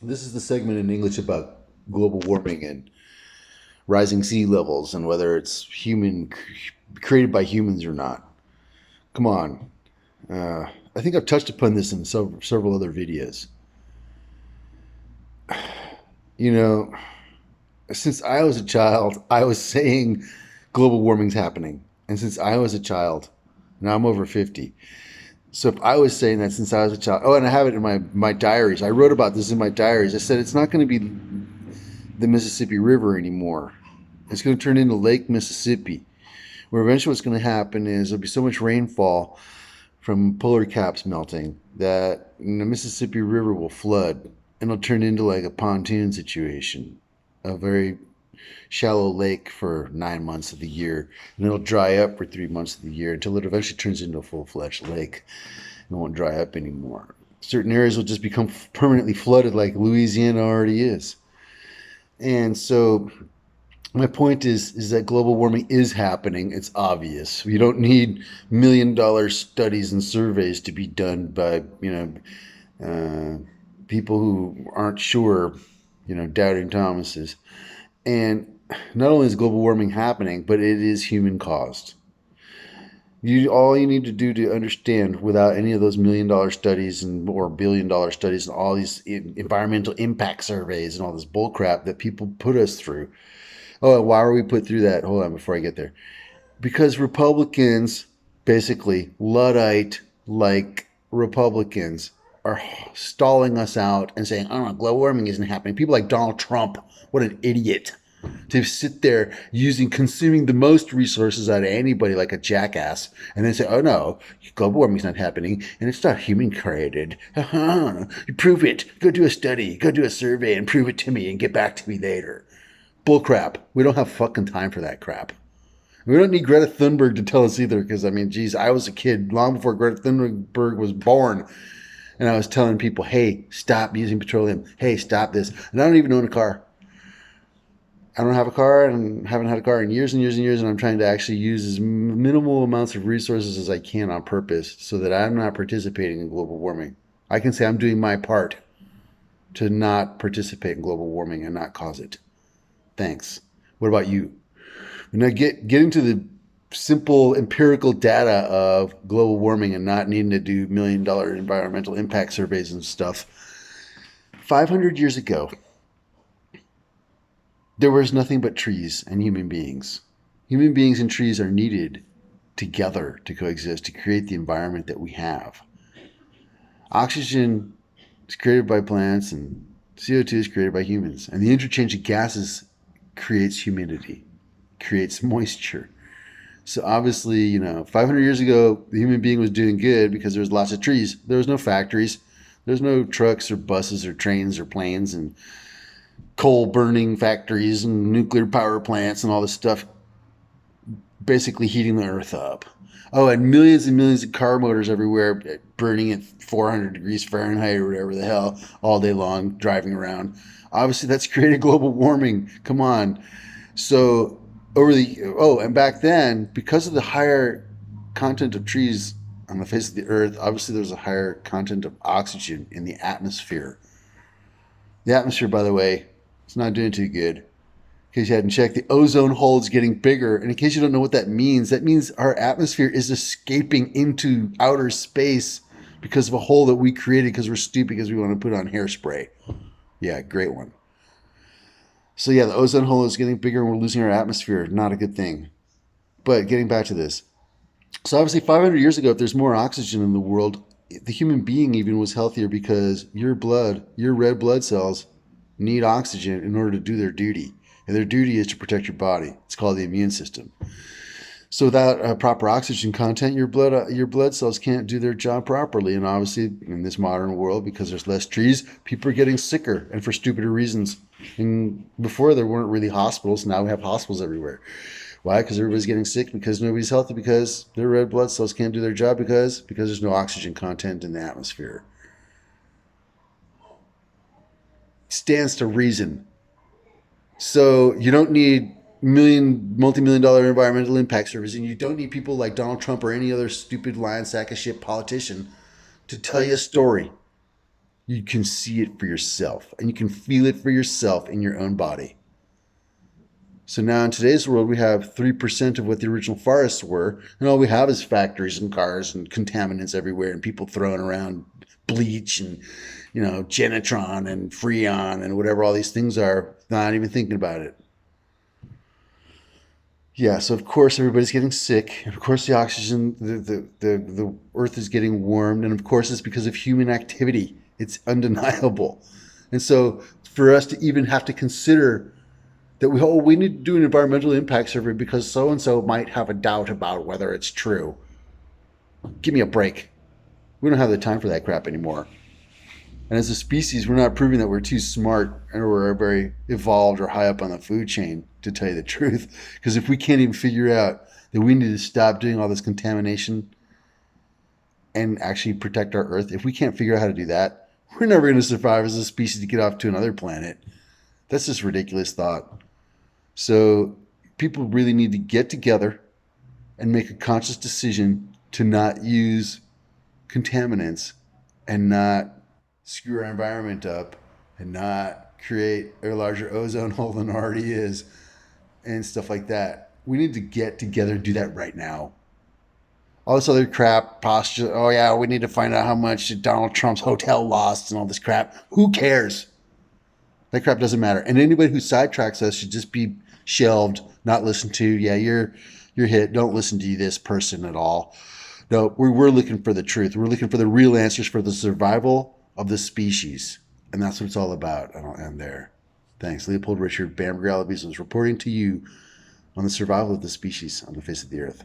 This is the segment in English about global warming and rising sea levels and whether it's human created by humans or not. Come on. I think I've touched upon this in several other videos. You know, since I was a child, I was saying global warming's happening. And since I was a child, now I'm over 50. So if I was saying that since I was a child, oh, and I have it in my diaries. I wrote about this in my diaries. I said it's not going to be the Mississippi River anymore. It's going to turn into Lake Mississippi, where eventually what's going to happen is there'll be so much rainfall from polar caps melting that the Mississippi River will flood and it'll turn into like a pontoon situation, a very shallow lake for 9 months of the year, and it'll dry up for 3 months of the year until it eventually turns into a full-fledged lake and won't dry up anymore. Certain areas will just become permanently flooded like Louisiana already is. And so my point is that global warming is happening. It's obvious. You don't need $1 million studies and surveys to be done by people who aren't sure, doubting Thomases. And not only is global warming happening, but it is human caused. All you need to do to understand, without any of those $1 million studies and or $1 billion studies and all these environmental impact surveys and all this bullcrap that people put us through. Oh, why were we put through that? Hold on before I get there. Because Republicans, basically Luddite like Republicans, are stalling us out and saying, "Oh, no, global warming isn't happening." People like Donald Trump, what an idiot! To sit there consuming the most resources out of anybody like a jackass, and then say, "Oh no, global warming's not happening, and it's not human created." You prove it. Go do a study. Go do a survey and prove it to me, and get back to me later. Bullcrap. We don't have fucking time for that crap. We don't need Greta Thunberg to tell us either, because I mean, geez, I was a kid long before Greta Thunberg was born, and I was telling people, "Hey, stop using petroleum. Hey, stop this." And I don't even own a car. I don't have a car and haven't had a car in years and years and years, and I'm trying to actually use as minimal amounts of resources as I can on purpose so that I'm not participating in global warming. I can say I'm doing my part to not participate in global warming and not cause it. Thanks. What about you? Now getting to the simple empirical data of global warming and not needing to do $1 million environmental impact surveys and stuff. 500 years ago, there was nothing but trees and human beings. Human beings and trees are needed together to coexist to create the environment that we have. Oxygen is created by plants and CO2 is created by humans. And the interchange of gases creates humidity, creates moisture. So obviously, 500 years ago, the human being was doing good because there was lots of trees. There was no factories. There's no trucks or buses or trains or planes and coal burning factories and nuclear power plants and all this stuff basically heating the earth up. Oh, and millions of car motors everywhere burning at 400 degrees Fahrenheit or whatever the hell all day long driving around. Obviously, that's created global warming. Come on. So, and back then, because of the higher content of trees on the face of the earth, obviously there's a higher content of oxygen in the atmosphere. The atmosphere, by the way, is not doing too good. In case you hadn't checked, the ozone hole is getting bigger. And in case you don't know what that means our atmosphere is escaping into outer space because of a hole that we created because we're stupid because we want to put on hairspray. Yeah, great one. So yeah, the ozone hole is getting bigger and we're losing our atmosphere. Not a good thing. But getting back to this. So obviously 500 years ago, if there's more oxygen in the world, the human being even was healthier because your red blood cells need oxygen in order to do their duty. And their duty is to protect your body. It's called the immune system. So without proper oxygen content, your blood cells can't do their job properly. And obviously, in this modern world, because there's less trees, people are getting sicker and for stupider reasons. And before there weren't really hospitals. Now we have hospitals everywhere. Why? Because everybody's getting sick because nobody's healthy because their red blood cells can't do their job because there's no oxygen content in the atmosphere. Stands to reason. So you don't need multi-million dollar environmental impact surveys, and you don't need people like Donald Trump or any other stupid lion sack of shit politician to tell you a story. you can see it for yourself and you can feel it for yourself in your own body. So now in today's world, we have 3% of what the original forests were, and all we have is factories and cars and contaminants everywhere and people throwing around bleach and, Genetron and Freon and whatever all these things are, not even thinking about it. Yeah, so of course everybody's getting sick, and of course the oxygen, the earth is getting warmed, and of course it's because of human activity. It's undeniable. And so for us to even have to consider that we need to do an environmental impact survey because so and so might have a doubt about whether it's true. Give me a break. We don't have the time for that crap anymore. And as a species, we're not proving that we're too smart or we're very evolved or high up on the food chain, to tell you the truth. Because if we can't even figure out that we need to stop doing all this contamination and actually protect our earth, if we can't figure out how to do that, we're never going to survive as a species to get off to another planet. That's just ridiculous thought. So people really need to get together and make a conscious decision to not use contaminants and not screw our environment up and not create a larger ozone hole than already is and stuff like that. We need to get together and do that right now. All this other crap, posture, oh yeah, we need to find out how much Donald Trump's hotel lost and all this crap. Who cares? That crap doesn't matter. And anybody who sidetracks us should just be shelved, not listened to. Yeah, you're hit. Don't listen to this person at all. No, we're looking for the truth. We're looking for the real answers for the survival of the species. And that's what it's all about. And I'll end there. Thanks. Leopold Richard, Bamberger Alavissos, reporting to you on the survival of the species on the face of the earth.